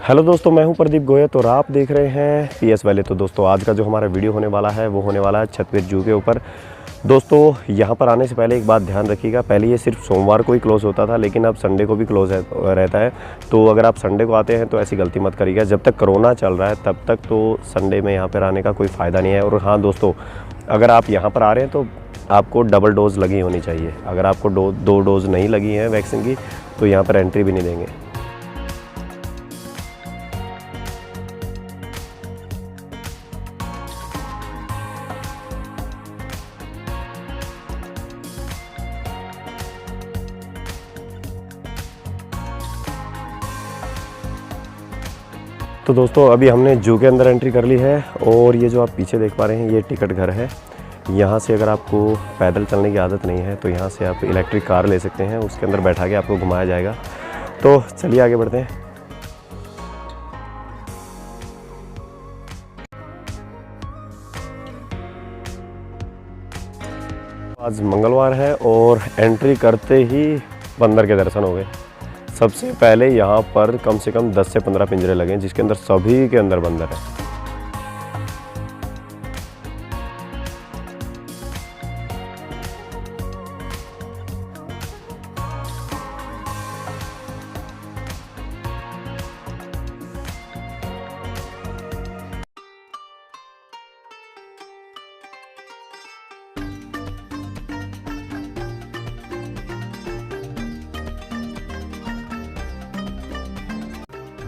Hello दोस्तों, मैं हूं प्रदीप गोयत और आप देख रहे हैं पीएस वैली। तो दोस्तों आज का जो हमारा वीडियो होने वाला है वो होने वाला है छतबीर जू के ऊपर। दोस्तों यहां पर आने से पहले एक बात ध्यान रखिएगा, पहले ये सिर्फ सोमवार को ही क्लोज़ होता था, लेकिन अब संडे को भी क्लोज़ रहता है। तो अगर आप संडे को आते हैं तो ऐसी गलती मत करिएगा। जब तक कोरोना चल रहा है तब तक तो संडे में यहाँ पर आने का कोई फ़ायदा नहीं है। और हाँ दोस्तों, अगर आप यहाँ पर आ रहे हैं तो आपको डबल डोज़ लगी होनी चाहिए। अगर आपको दो डोज़ नहीं लगी हैं वैक्सीन की तो यहाँ पर एंट्री भी नहीं देंगे। तो दोस्तों अभी हमने जू के अंदर एंट्री कर ली है और ये जो आप पीछे देख पा रहे हैं ये टिकट घर है। यहाँ से अगर आपको पैदल चलने की आदत नहीं है तो यहाँ से आप इलेक्ट्रिक कार ले सकते हैं, उसके अंदर बैठा के आपको घुमाया जाएगा। तो चलिए आगे बढ़ते हैं। आज मंगलवार है और एंट्री करते ही बंदर के दर्शन हो गए। सबसे पहले यहाँ पर कम से कम 10 से 15 पिंजरे लगे हैं जिसके अंदर सभी के अंदर बंदर है।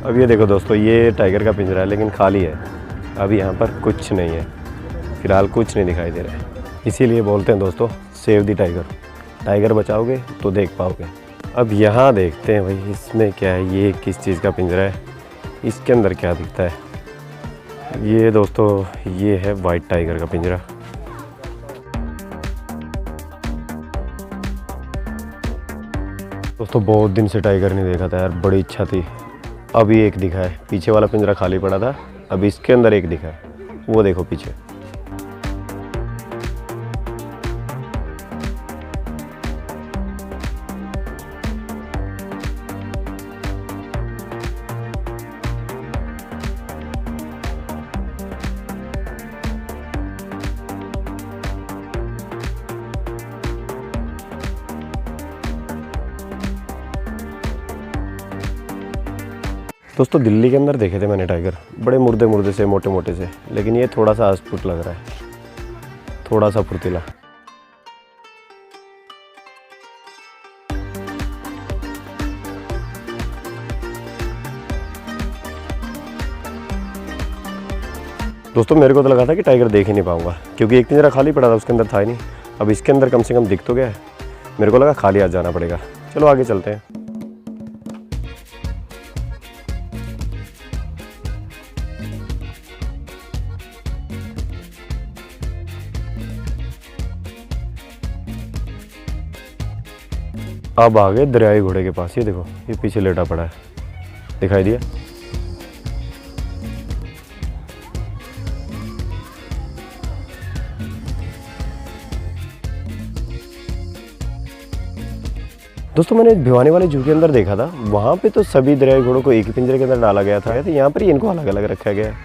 अब ये देखो दोस्तों, ये टाइगर का पिंजरा है लेकिन खाली है। अभी यहाँ पर कुछ नहीं है, फिलहाल कुछ नहीं दिखाई दे रहा है। इसीलिए बोलते हैं दोस्तों, सेव द टाइगर। टाइगर बचाओगे तो देख पाओगे। अब यहाँ देखते हैं भाई इसमें क्या है, ये किस चीज़ का पिंजरा है, इसके अंदर क्या दिखता है। ये दोस्तों ये है वाइट टाइगर का पिंजरा। दोस्तों बहुत दिन से टाइगर नहीं देखा था यार, बड़ी इच्छा थी। अभी एक दिखा है, पीछे वाला पिंजरा खाली पड़ा था, अब इसके अंदर एक दिखा है, वो देखो पीछे। दोस्तों दिल्ली के अंदर देखे थे मैंने टाइगर, बड़े मुर्दे मुर्दे से, मोटे मोटे से, लेकिन ये थोड़ा सा अस्पुट लग रहा है, थोड़ा सा फुर्तीला। दोस्तों मेरे को तो लगा था कि टाइगर देख ही नहीं पाऊंगा क्योंकि एक पिंजरा खाली पड़ा था, उसके अंदर था ही नहीं। अब इसके अंदर कम से कम दिख तो गया है। मेरे को लगा खाली आज जाना पड़ेगा। चलो आगे चलते हैं। अब आ गए दरियाई घोड़े के पास। ये देखो, ये पीछे लेटा पड़ा है, दिखाई दिया। दोस्तों मैंने भिवानी वाले जू के अंदर देखा था, वहाँ पे तो सभी दरियाई घोड़ों को एक ही पिंजरे के अंदर डाला गया था, तो यहाँ पर ही इनको अलग अलग रखा गया है।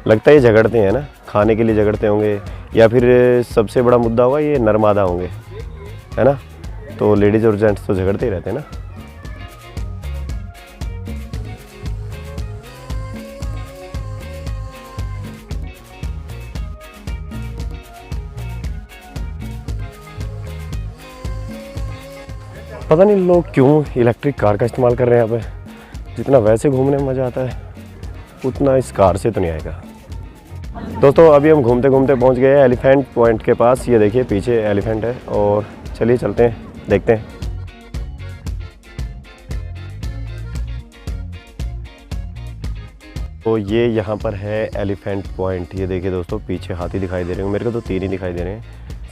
लगता है ये झगड़ते हैं ना, खाने के लिए झगड़ते होंगे, या फिर सबसे बड़ा मुद्दा होगा ये नर मादा होंगे, है ना। तो लेडीज़ और जेंट्स तो झगड़ते ही रहते हैं ना। पता नहीं लोग क्यों इलेक्ट्रिक कार का इस्तेमाल कर रहे हैं यहाँ पे। जितना वैसे घूमने में मज़ा आता है उतना इस कार से तो नहीं आएगा। दोस्तों अभी हम घूमते घूमते पहुँच गए एलिफेंट पॉइंट के पास। ये देखिए पीछे एलिफेंट है और चलिए चलते हैं, देखते हैं। तो ये यहाँ पर है एलिफेंट पॉइंट। ये देखिए दोस्तों पीछे हाथी दिखाई दे रहे हैं, मेरे को तो 3 ही दिखाई दे रहे हैं,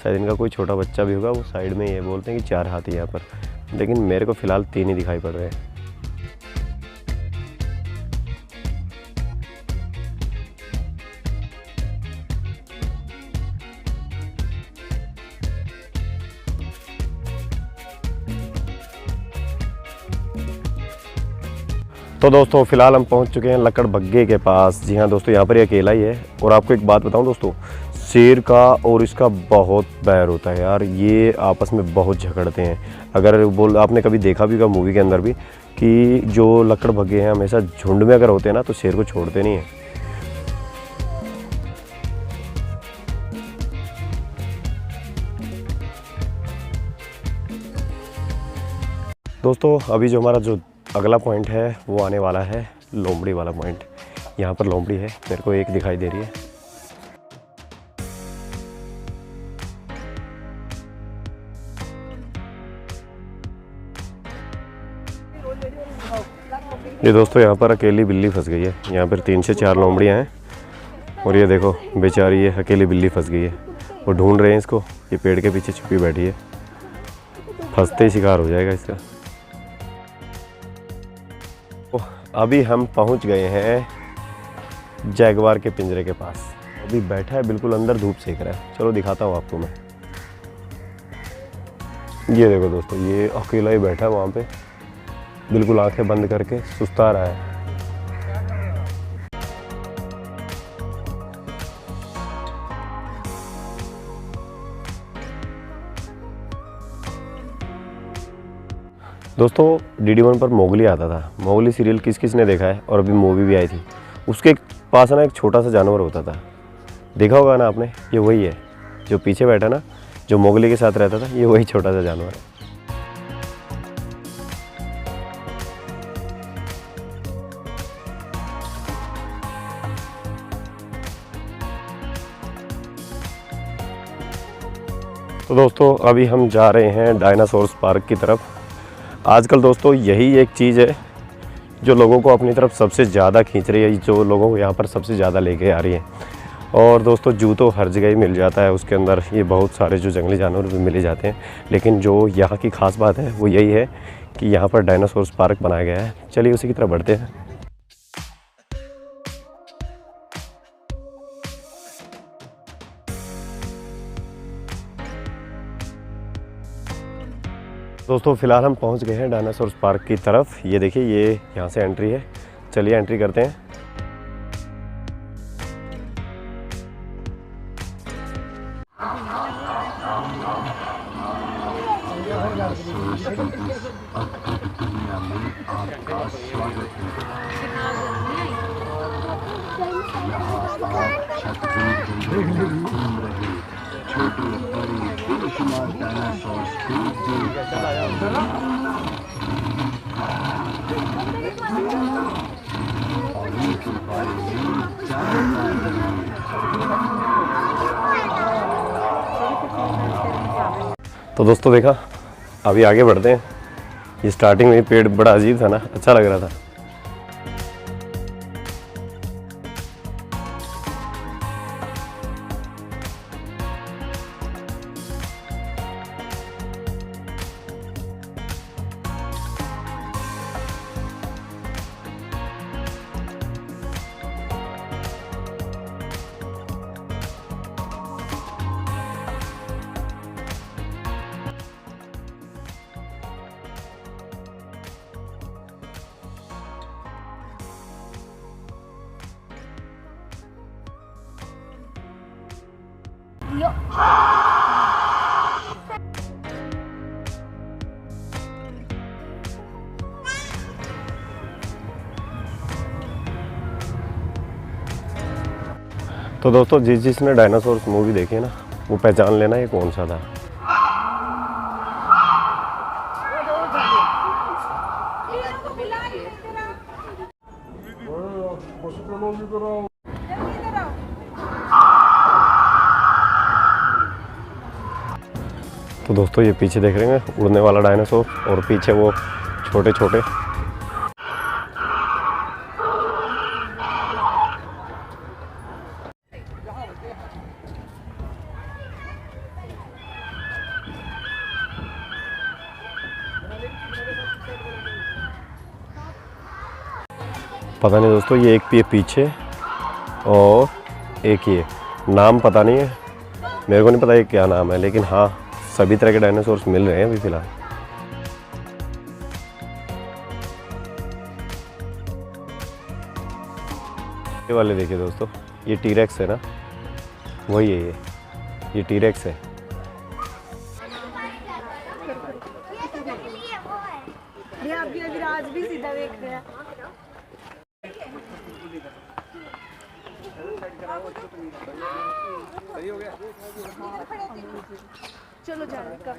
शायद इनका कोई छोटा बच्चा भी होगा। वो साइड में ये बोलते हैं कि 4 हाथी यहाँ पर, लेकिन मेरे को फ़िलहाल 3 ही दिखाई पड़ रहे हैं। तो दोस्तों फ़िलहाल हम पहुंच चुके हैं लकड़बग्घे के पास। जी हाँ दोस्तों, यहाँ पर ये अकेला ही है। और आपको एक बात बताऊं दोस्तों, शेर का और इसका बहुत बैर होता है यार, ये आपस में बहुत झगड़ते हैं। अगर आपने कभी देखा भी होगा मूवी के अंदर भी कि जो लकड़बग्घे हैं हमेशा झुंड में अगर होते हैं ना तो शेर को छोड़ते नहीं हैं। दोस्तों अभी जो हमारा जो अगला पॉइंट है वो आने वाला है लोमड़ी वाला पॉइंट। यहाँ पर लोमड़ी है, मेरे को एक दिखाई दे रही है। ये दोस्तों यहाँ पर अकेली बिल्ली फंस गई है। यहाँ पर 3 से 4 लोमड़ियाँ हैं और ये देखो बेचारी ये अकेली बिल्ली फंस गई है। वो ढूंढ रहे हैं इसको, ये पेड़ के पीछे छुपी बैठी है, फंसते ही शिकार हो जाएगा इसका। अभी हम पहुंच गए हैं जैगवार के पिंजरे के पास। अभी बैठा है बिल्कुल अंदर, धूप सेक रहा है। चलो दिखाता हूँ आपको मैं। ये देखो दोस्तों, ये अकेला ही बैठा है वहाँ पे, बिल्कुल आंखें बंद करके सुस्ता रहा है। दोस्तों DD1 पर मोगली आता था। मोगली सीरियल किस किस ने देखा है, और अभी मूवी भी आई थी। उसके पास ना एक छोटा सा जानवर होता था, देखा होगा ना आपने। ये वही है जो पीछे बैठा ना, जो मोगली के साथ रहता था, ये वही छोटा सा जानवर है। तो दोस्तों अभी हम जा रहे हैं डायनासोर्स पार्क की तरफ। आजकल दोस्तों यही एक चीज़ है जो लोगों को अपनी तरफ सबसे ज़्यादा खींच रही है, जो लोगों को यहाँ पर सबसे ज़्यादा लेके आ रही है। और दोस्तों जू तो हर जगह ही मिल जाता है, उसके अंदर ये बहुत सारे जो जंगली जानवर भी मिले जाते हैं, लेकिन जो यहाँ की ख़ास बात है वो यही है कि यहाँ पर डायनासोर्स पार्क बनाया गया है। चलिए उसी की तरफ बढ़ते हैं। दोस्तों फ़िलहाल हम पहुंच गए हैं डायनासोर्स पार्क की तरफ। ये देखिए, ये यहाँ से एंट्री है। चलिए एंट्री करते हैं। तो दोस्तों देखा, अभी आगे बढ़ते हैं। ये स्टार्टिंग में पेड़ बड़ा अजीब था ना, अच्छा लग रहा था। तो दोस्तों जिसने डायनासोर्स मूवी देखी है ना, वो पहचान लेना ये कौन सा था। तो दोस्तों ये पीछे देख रहे हैं उड़ने वाला डायनासोर, और पीछे वो छोटे छोटे। पता नहीं दोस्तों, ये एक पीछे और एक ये, नाम पता नहीं है मेरे को, नहीं पता ये क्या नाम है, लेकिन हाँ सभी तरह के डायनासोर्स मिल रहे हैं अभी फ़िलहाल। ये वाले देखिए दोस्तों, ये टीरेक्स है ना, वही है ये टीरेक्स है। आज भी सीधा देख रहे हैं। चलो जाने का।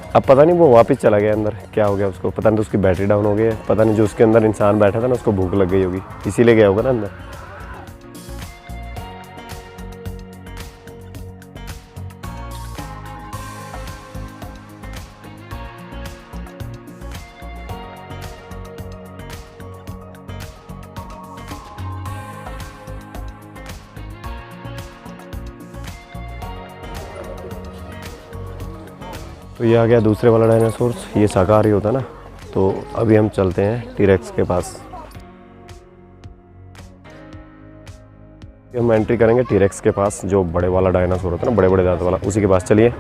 अब पता नहीं वो वापस चला गया अंदर, क्या हो गया उसको पता नहीं, उसकी बैटरी डाउन हो गई है, पता नहीं जो उसके अंदर इंसान बैठा था ना उसको भूख लग गई होगी, इसीलिए गया होगा ना अंदर। तो ये आ गया दूसरे वाला डायनासोर, ये शाकाहारी होता ना। तो अभी हम चलते हैं टीरेक्स के पास, हम एंट्री करेंगे टीरेक्स के पास, जो बड़े वाला डायनासोर होता है ना, बड़े बड़े दांत वाला, उसी के पास चलिए।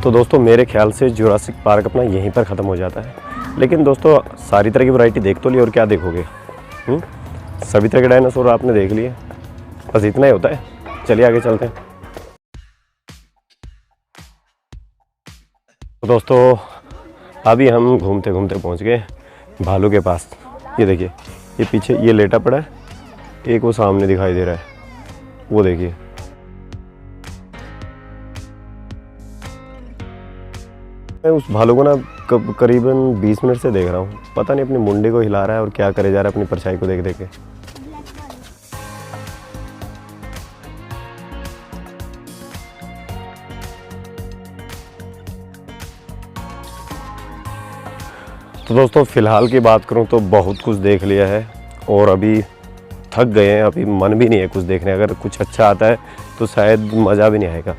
तो दोस्तों मेरे ख्याल से जुरासिक पार्क अपना यहीं पर ख़त्म हो जाता है, लेकिन दोस्तों सारी तरह की वैरायटी देख तो ली, और क्या देखोगे? सभी तरह के डायनासोर आपने देख लिए, बस इतना ही होता है। चलिए आगे चलते हैं। तो दोस्तों अभी हम घूमते घूमते पहुंच गए भालू के पास। ये देखिए, ये पीछे ये लेटा पड़ा है, एक वो सामने दिखाई दे रहा है, वो देखिए। मैं उस भालू को ना करीबन 20 मिनट से देख रहा हूँ, पता नहीं अपनी मुंडी को हिला रहा है और क्या करे जा रहा है अपनी परछाई को देख देख के। तो दोस्तों फ़िलहाल की बात करूँ तो बहुत कुछ देख लिया है और अभी थक गए हैं, अभी मन भी नहीं है कुछ देखने। अगर कुछ अच्छा आता है तो शायद मज़ा भी नहीं आएगा,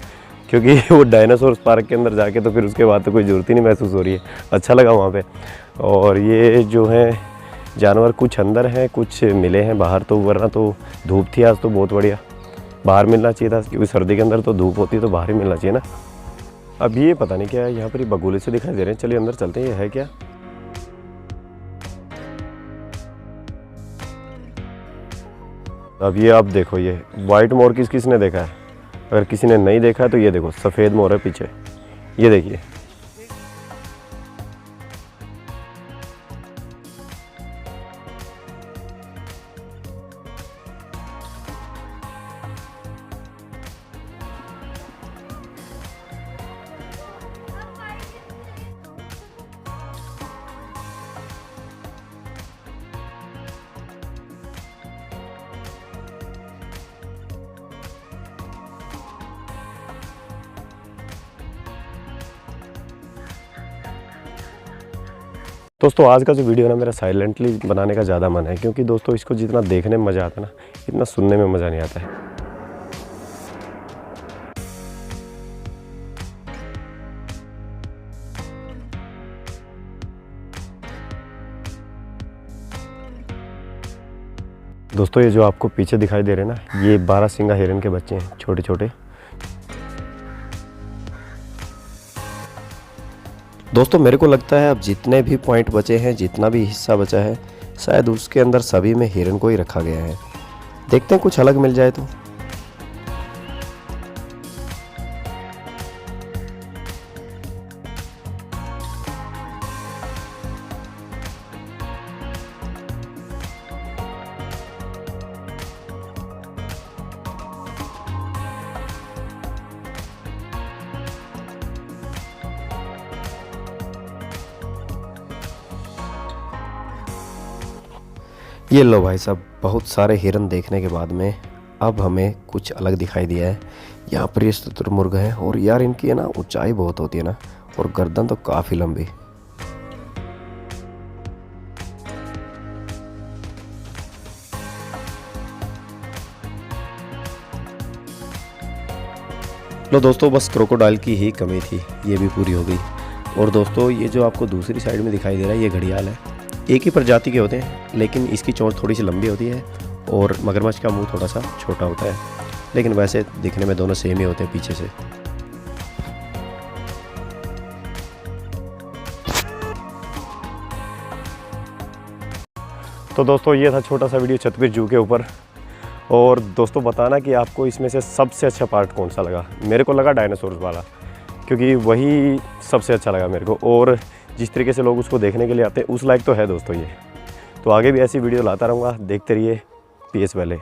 क्योंकि वो डायनासोर पार्क के अंदर जाके तो फिर उसके बाद तो कोई ज़रूरत ही नहीं महसूस हो रही है। अच्छा लगा वहाँ पे। और ये जो है जानवर कुछ अंदर हैं, कुछ मिले हैं बाहर, तो वरना तो धूप थी आज तो बहुत बढ़िया, बाहर मिलना चाहिए था, क्योंकि सर्दी के अंदर तो धूप होती है तो बाहर ही मिलना चाहिए ना। अब ये पता नहीं क्या है, यहाँ पर ये बगुले से दिखाई दे रहे हैं। चलिए अंदर चलते हैं, ये है क्या? अब ये आप देखो, ये वाइट मोर किसने देखा है? अगर किसी ने नहीं देखा है तो ये देखो सफ़ेद मोर है पीछे, ये देखिए। दोस्तों आज का जो वीडियो ना मेरा साइलेंटली बनाने का ज़्यादा मन है, क्योंकि दोस्तों इसको जितना देखने में मज़ा आता है ना, इतना सुनने में मज़ा नहीं आता है। दोस्तों ये जो आपको पीछे दिखाई दे रहे हैं ना, ये 12 सिंगा हिरन के बच्चे हैं, छोटे छोटे। दोस्तों मेरे को लगता है अब जितने भी पॉइंट बचे हैं, जितना भी हिस्सा बचा है, शायद उसके अंदर सभी में हिरन को ही रखा गया है। देखते हैं कुछ अलग मिल जाए तो। ये लो भाई साहब, बहुत सारे हिरन देखने के बाद में अब हमें कुछ अलग दिखाई दिया है। यहाँ पर ये शुतुरमुर्ग है और यार इनकी है ना ऊंचाई बहुत होती है ना, और गर्दन तो काफ़ी लंबी। लो दोस्तों, बस क्रोकोडाइल की ही कमी थी, ये भी पूरी हो गई। और दोस्तों ये जो आपको दूसरी साइड में दिखाई दे रहा है ये घड़ियाल है। एक ही प्रजाति के होते हैं, लेकिन इसकी चोंच थोड़ी सी लंबी होती है और मगरमच्छ का मुंह थोड़ा सा छोटा होता है, लेकिन वैसे दिखने में दोनों सेम ही होते हैं पीछे से। तो दोस्तों ये था छोटा सा वीडियो छतबीर जू के ऊपर। और दोस्तों बताना कि आपको इसमें से सबसे अच्छा पार्ट कौन सा लगा। मेरे को लगा डायनासोर वाला, क्योंकि वही सबसे अच्छा लगा मेरे को, और जिस तरीके से लोग उसको देखने के लिए आते हैं उस लायक तो है दोस्तों ये। तो आगे भी ऐसी वीडियो लाता रहूँगा, देखते रहिए PS वैले।